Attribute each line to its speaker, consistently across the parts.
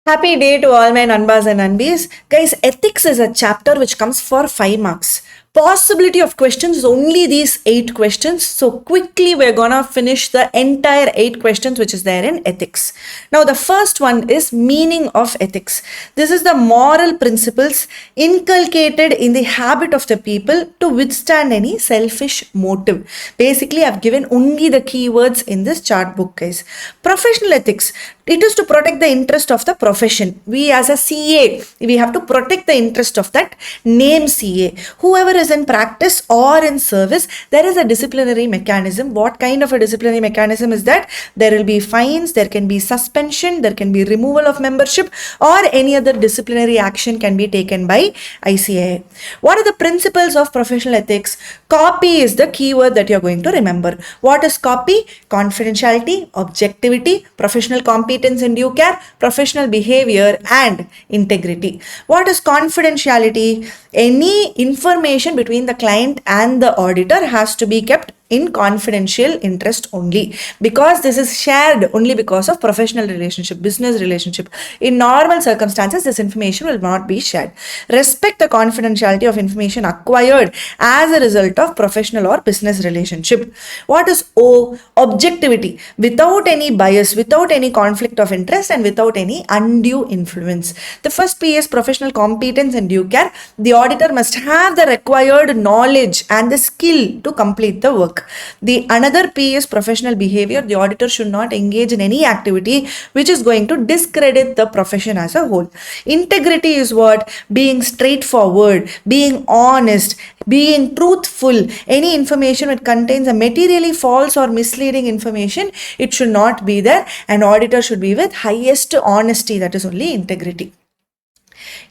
Speaker 1: Happy day to all my Nanbas and Nanbis. Guys, ethics is a chapter which comes for 5 marks. Possibility of questions is only these 8 questions. So quickly we're gonna finish the entire 8 questions which is there in ethics. Now the first one is meaning of ethics. This is the moral principles inculcated in the habit of the people to withstand any selfish motive. Basically, I've given only the keywords in this chart book, guys. Professional ethics. It is to protect the interest of the profession. We as a CA, we have to protect the interest of that name CA. Whoever is in practice or in service, there is a disciplinary mechanism. What kind of a disciplinary mechanism is that? There will be fines, there can be suspension, there can be removal of membership, or any other disciplinary action can be taken by ICAI. What are the principles of professional ethics? Copy is the keyword that you're going to remember. What is copy? Confidentiality, objectivity, professional competence and due care, professional behavior, and integrity. What is confidentiality? Any information between the client and the auditor has to be kept in confidential interest only, because this is shared only because of professional relationship, business relationship. In normal circumstances, this information will not be shared. Respect the confidentiality of information acquired as a result of professional or business relationship. What is O? Objectivity, without any bias, without any conflict of interest, and without any undue influence. The first P is professional competence and due care. The auditor must have the required knowledge and the skill to complete the work. The another P is professional behavior. The auditor should not engage in any activity which is going to discredit the profession as a whole. Integrity is what? Being straightforward, being honest, being truthful. Any information which contains a materially false or misleading information, it should not be there. An auditor should be with highest honesty. That is only integrity.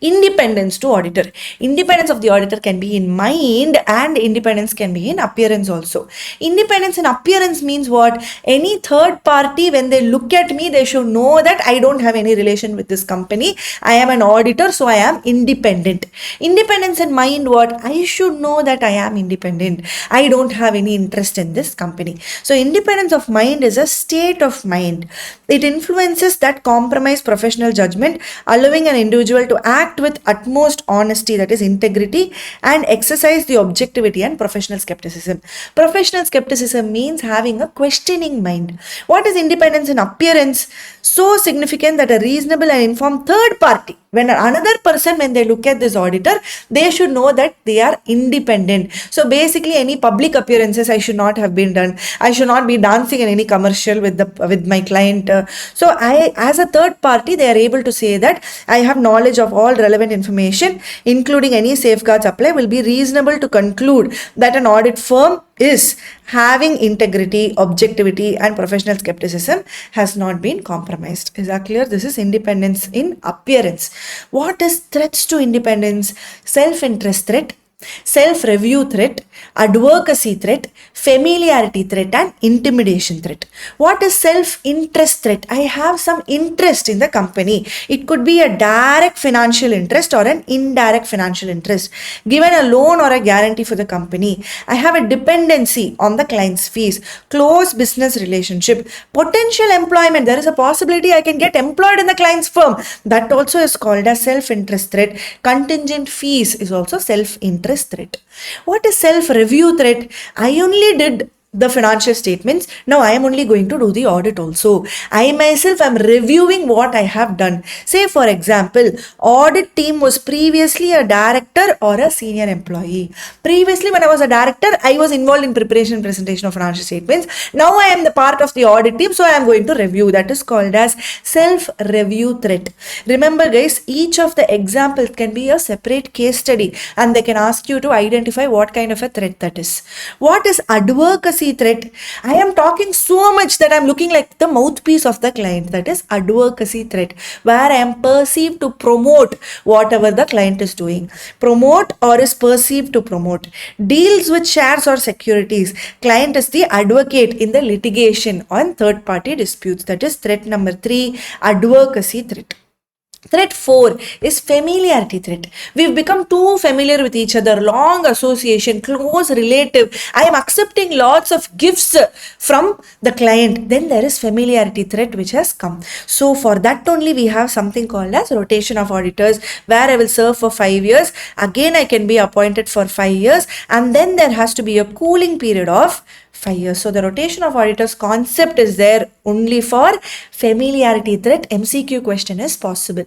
Speaker 1: Independence to auditor. Independence of the auditor can be in mind, and independence can be in appearance also. Independence in appearance means what? Any third party, when they look at me, they should know that I don't have any relation with this company. I am an auditor, so I am independent. Independence in mind, what? I should know that I am independent. I don't have any interest in this company. So independence of mind is a state of mind. It influences that compromise professional judgment, allowing an individual to act with utmost honesty, that is integrity, and exercise the objectivity and professional skepticism. Professional skepticism means having a questioning mind. What is independence in appearance? So significant that a reasonable and informed third party, when another person, when they look at this auditor, they should know that they are independent. So basically, any public appearances I should not have been done. I should not be dancing in any commercial with my client. So I, as a third party, they are able to say that I have knowledge of all relevant information, including any safeguards apply, will be reasonable to conclude that an audit firm is having integrity, objectivity, and professional skepticism has not been compromised. Is that clear? This is independence in appearance. What is threats to independence? Self-interest threat, self-review threat, advocacy threat, familiarity threat, and intimidation threat. What is self-interest threat? I have some interest in the company. It could be a direct financial interest or an indirect financial interest. Given a loan or a guarantee for the company. I have a dependency on the client's fees. Close business relationship. Potential employment. There is a possibility I can get employed in the client's firm. That also is called as self-interest threat. Contingent fees is also self-interest threat. What is self-review threat? I only did the financial statements. Now I am only going to do the audit also. I myself am reviewing what I have done. Say for example, audit team was previously a director or a senior employee. Previously when I was a director, I was involved in preparation and presentation of financial statements. Now I am the part of the audit team, so I am going to review. That is called as self-review threat. Remember guys, each of the examples can be a separate case study, and they can ask you to identify what kind of a threat that is. What is advocacy threat? I am talking so much that I am looking like the mouthpiece of the client. That is advocacy threat, where I am perceived to promote whatever the client is doing. Promote or is perceived to promote. Deals with shares or securities. Client is the advocate in the litigation on third party disputes. That is threat number 3, advocacy threat. Threat 4 is familiarity threat. We've become too familiar with each other, long association, close relative. I am accepting lots of gifts from the client. Then there is familiarity threat which has come. So for that only we have something called as rotation of auditors, where I will serve for 5 years. Again I can be appointed for 5 years, and then there has to be a cooling period of 5 years. So the rotation of auditors concept is there only for familiarity threat. MCQ question is possible.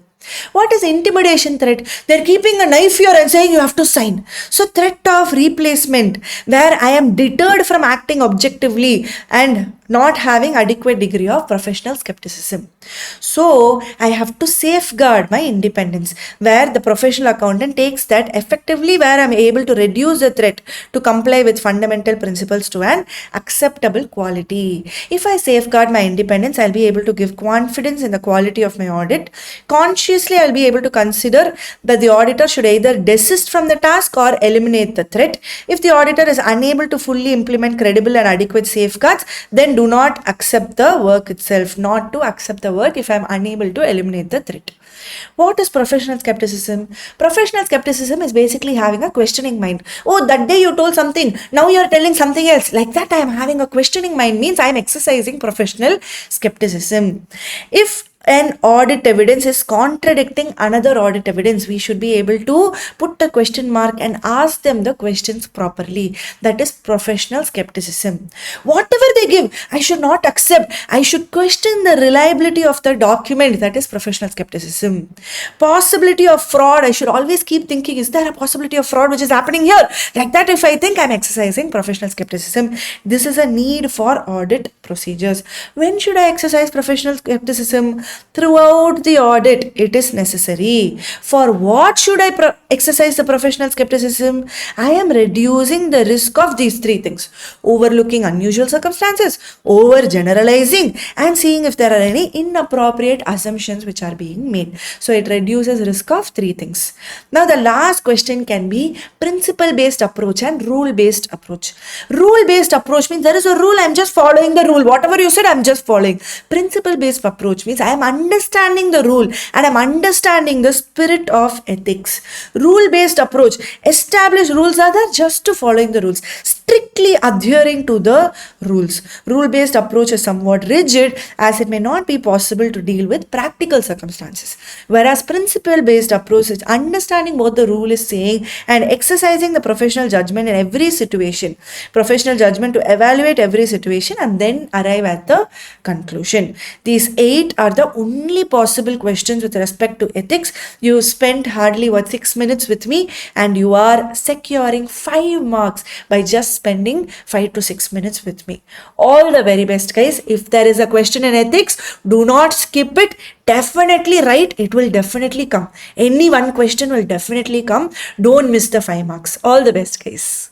Speaker 1: What is intimidation threat? They're keeping a knife here and saying you have to sign. So threat of replacement, where I am deterred from acting objectively and not having adequate degree of professional skepticism. So I have to safeguard my independence, where the professional accountant takes that effectively, where I'm able to reduce the threat to comply with fundamental principles to an acceptable quality. If I safeguard my independence, I'll be able to give confidence in the quality of my audit. Consciously, I'll be able to consider that the auditor should either desist from the task or eliminate the threat. If the auditor is unable to fully implement credible and adequate safeguards, then do not accept the work itself. Not to accept the work if I'm unable to eliminate the threat. What is professional skepticism? Professional skepticism is basically having a questioning mind. Oh, that day you told something, now you're telling something else. Like that, I am having a questioning mind means I am exercising professional skepticism. If an audit evidence is contradicting another audit evidence, we should be able to put a question mark and ask them the questions properly. That is professional skepticism. Whatever they give, I should not accept. I should question the reliability of the document. That is professional skepticism. Possibility of fraud, I should always keep thinking, is there a possibility of fraud which is happening here? Like that, if I think, I'm exercising professional skepticism. This is a need for audit procedures. When should I exercise professional skepticism? Throughout the audit, it is necessary. For what should I exercise the professional skepticism? I am reducing the risk of these three things: overlooking unusual circumstances, overgeneralizing, and seeing if there are any inappropriate assumptions which are being made. So it reduces risk of three things. Now the last question can be principle-based approach and rule-based approach. Rule-based approach means there is a rule, I am just following the rule. Whatever you said, I am just following. Principle-based approach means I am understanding the rule and I'm understanding the spirit of ethics. Rule-based approach, established rules are there just to following the rules, strictly adhering to the rules. Rule-based approach is somewhat rigid, as it may not be possible to deal with practical circumstances. Whereas principle-based approach is understanding what the rule is saying and exercising the professional judgment in every situation. Professional judgment to evaluate every situation and then arrive at the conclusion. These 8 are the only possible questions with respect to ethics. You spent hardly 6 minutes with me and you are securing 5 marks by just spending 5 to 6 minutes with me. All the very best, guys. If there is a question in ethics, do not skip it. Definitely write. It will definitely come. Any one question will definitely come. Don't miss the 5 marks. All the best, guys.